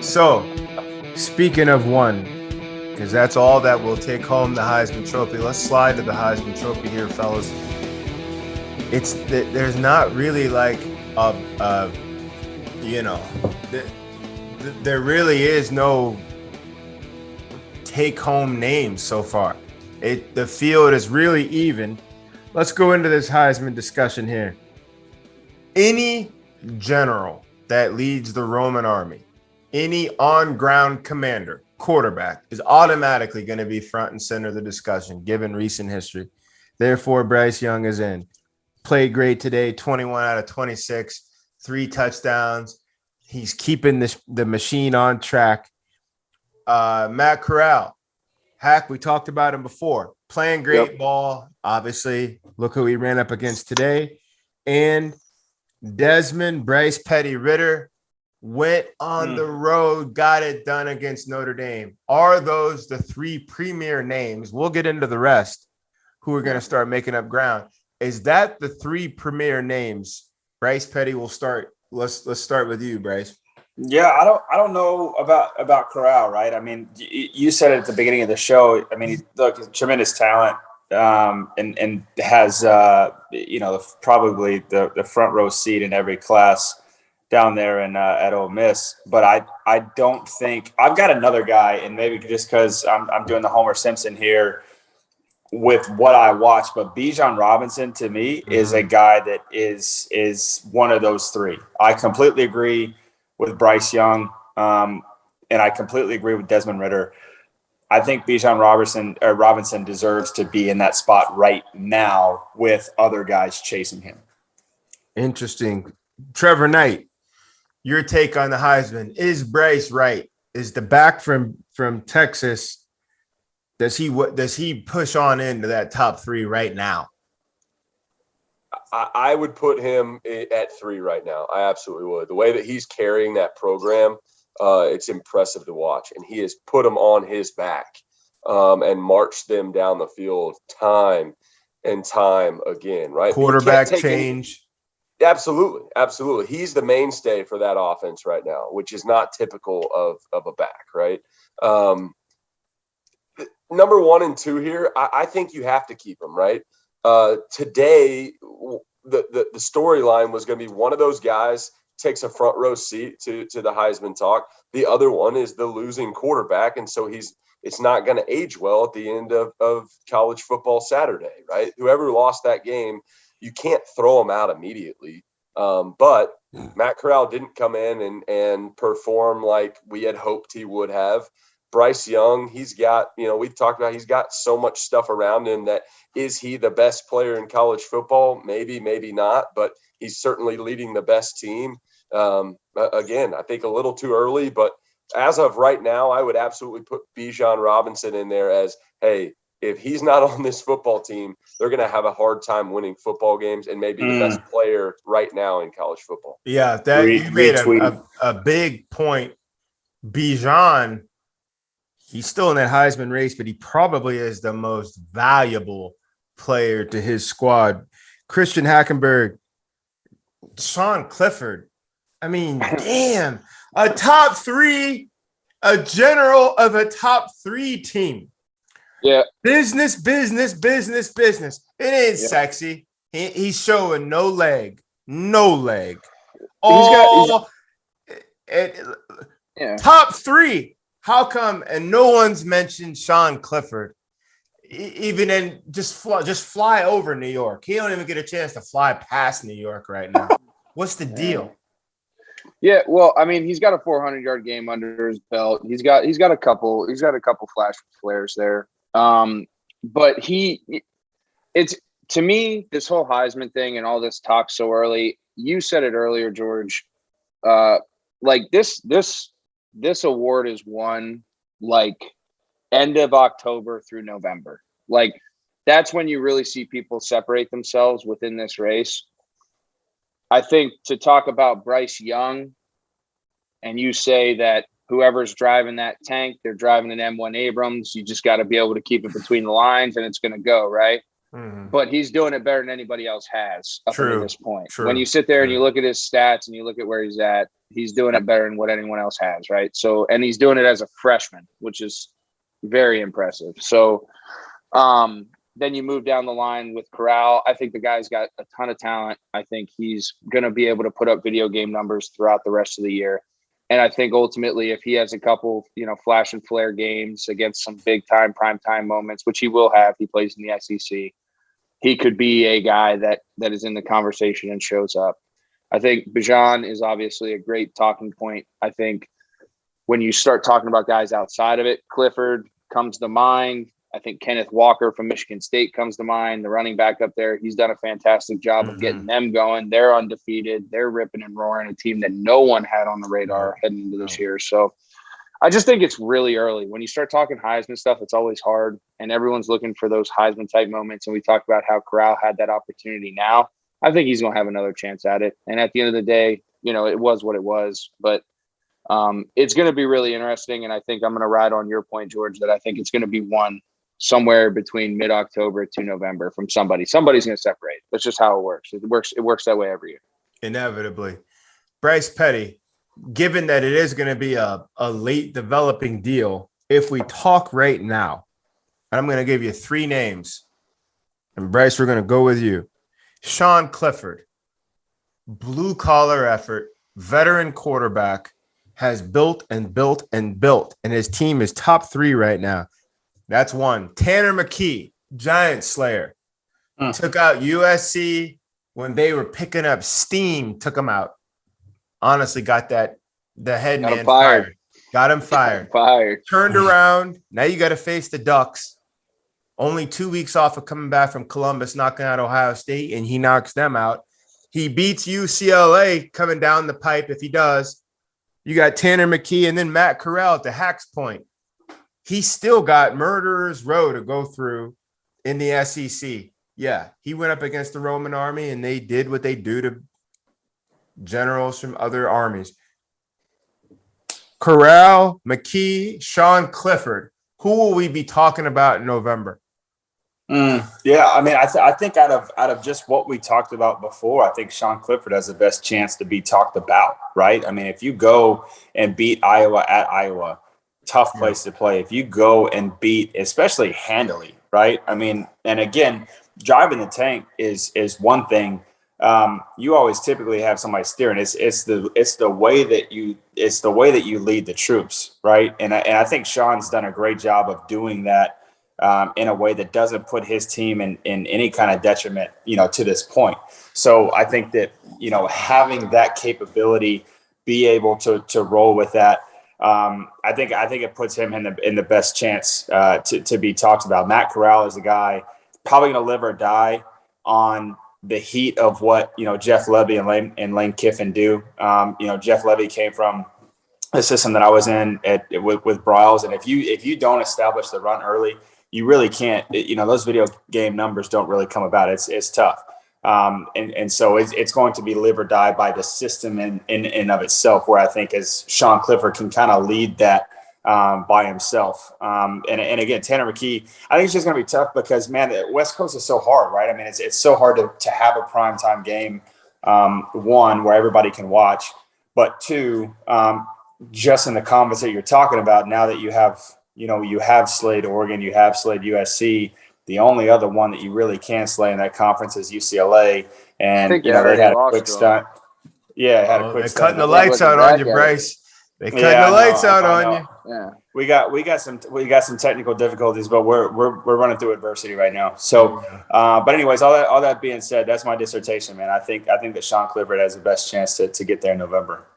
So, speaking of one, because that's all that will take home the Heisman Trophy. Let's slide to the Heisman Trophy here, fellas. There's not really like a there really is no take home names so far. The field is really even. Let's go into this Heisman discussion here. Any general that leads the Roman army, any on-ground commander, quarterback, is automatically going to be front and center of the discussion, given recent history. Therefore, Bryce Young is in. Played great today, 21 out of 26, 3 touchdowns. He's keeping the machine on track. Matt Corral, Hack, we talked about him before. Playing great ball, obviously. Look who he ran up against today. And Desmond Bryce Petty Ritter went on the road, got it done against Notre Dame. Are those the 3 premier names? We'll get into the rest who are going to start making up ground. Is that the 3 premier names? Bryce Petty will start. Let's start with you, Bryce. Yeah, I don't know about Corral, right? I mean, you said it at the beginning of the show. I mean, look, tremendous talent, and has probably the front row seat in every class down there at Ole Miss. But I don't think I've got another guy, and maybe just because I'm doing the Homer Simpson here with what I watch, but Bijan Robinson to me is a guy that is one of those 3. I completely agree with Bryce Young, and I completely agree with Desmond Ritter. I think Bijan Robinson deserves to be in that spot right now with other guys chasing him. Interesting. Trevor Knight, your take on the Heisman. Is Bryce right? Is the back from Texas, does he push on into that top 3 right now? I would put him at 3 right now. I absolutely would. The way that he's carrying that program, it's impressive to watch. And he has put them on his back and marched them down the field time and time again, right? Quarterback change. Absolutely. He's the mainstay for that offense right now, which is not typical of a back, right? Number 1 and 2 here, I think you have to keep him, right? Today, the storyline was going to be one of those guys takes a front row seat to the Heisman talk. The other one is the losing quarterback, and so it's not going to age well at the end of college football Saturday, right? Whoever lost that game, you can't throw them out immediately. But Matt Corral didn't come in and perform like we had hoped he would have. Bryce Young, he's got, we've talked about, he's got so much stuff around him that is he the best player in college football? Maybe, maybe not, but he's certainly leading the best team. Again, I think a little too early, but as of right now, I would absolutely put Bijan Robinson in there as, hey, if he's not on this football team, they're going to have a hard time winning football games and maybe the best player right now in college football. Yeah, you made a big point. Bijan, he's still in that Heisman race, but he probably is the most valuable player to his squad. Christian Hackenberg, Sean Clifford. I mean, damn, a top 3, a general of a top 3 team. Yeah. Business. It ain't sexy. He's showing no leg. Top 3. How come? And no one's mentioned Sean Clifford, even in just fly over New York. He don't even get a chance to fly past New York right now. What's the deal? Yeah, well, I mean, he's got a 400-yard game under his belt. He's got a couple flash flares there. But it's to me, this whole Heisman thing and all this talk so early. You said it earlier, George. Like this award is won like end of October through November. Like that's when you really see people separate themselves within this race. I think to talk about Bryce Young and you say that whoever's driving that tank, they're driving an M1 Abrams. You just got to be able to keep it between the lines and it's going to go, right? but he's doing it better than anybody else has up True. to this point. True. When you sit there and you look at his stats and you look at where he's at, he's doing it better than what anyone else has, right? So, and he's doing it as a freshman, which is very impressive. So, then you move down the line with Corral. I think the guy's got a ton of talent. I think he's going to be able to put up video game numbers throughout the rest of the year. And I think ultimately, if he has a couple, flash and flare games against some big time, prime time moments, which he will have, he plays in the SEC, he could be a guy that is in the conversation and shows up. I think Bijan is obviously a great talking point. I think when you start talking about guys outside of it, Clifford comes to mind. I think Kenneth Walker from Michigan State comes to mind, the running back up there. He's done a fantastic job of getting them going. They're undefeated. They're ripping and roaring, a team that no one had on the radar heading into this year. So I just think it's really early. When you start talking Heisman stuff, it's always hard, and everyone's looking for those Heisman-type moments, and we talked about how Corral had that opportunity now. I think he's going to have another chance at it. And at the end of the day, it was what it was. But it's going to be really interesting, and I think I'm going to ride on your point, George, that I think it's going to be won somewhere between mid-October to November from somebody. Somebody's going to separate. That's just how it works. It works that way every year. Inevitably. Bryce Petty, given that it is going to be a late developing deal, if we talk right now, I'm going to give you 3 names. And Bryce, we're going to go with you. Sean Clifford, blue-collar effort, veteran quarterback, has built and built and built, and his team is top 3 right now. That's one. Tanner McKee, Giant Slayer, took out USC when they were picking up steam, took him out. Honestly, got the head man fired. Got him fired. Turned around. Now you got to face the Ducks. Only 2 weeks off of coming back from Columbus, knocking out Ohio State, and he knocks them out. He beats UCLA coming down the pipe if he does. You got Tanner McKee and then Matt Corral at the Hacks Point. He still got Murderer's Row to go through in the SEC. Yeah, he went up against the Roman army, and they did what they do to generals from other armies. Corral, McKee, Sean Clifford. Who will we be talking about in November? Yeah, I mean, I think out of just what we talked about before, I think Sean Clifford has the best chance to be talked about, right? I mean, if you go and beat Iowa at Iowa, tough place to play. If you go and beat, especially handily, right? I mean, and again, driving the tank is one thing. You always typically have somebody steering. It's the way that you lead the troops, right? And I think Sean's done a great job of doing that in a way that doesn't put his team in any kind of detriment, to this point. So I think that having that capability, be able to roll with that. I think it puts him in the best chance to be talked about. Matt Corral is a guy probably going to live or die on the heat of what Jeff Levy and Lane Kiffin do. Jeff Levy came from a system that I was in with Bryles, and if you don't establish the run early, you really can't. Those video game numbers don't really come about. It's tough. And so it's going to be live or die by the system in of itself, where I think as Sean Clifford can kind of lead that by himself. And again, Tanner McKee, I think it's just going to be tough because, man, the West Coast is so hard, right? I mean, it's so hard to have a primetime game, one, where everybody can watch, but two, just in the conference that you're talking about, now that you have slayed Oregon, you have slayed USC. The only other one that you really can't slay in that conference is UCLA, and they had a quick stunt. Yeah, they're cutting the lights out on you, Bryce. They're cutting the lights out on you. Yeah, we got some technical difficulties, but we're running through adversity right now. So, but anyways, all that being said, that's my dissertation, man. I think that Sean Clifford has the best chance to get there in November.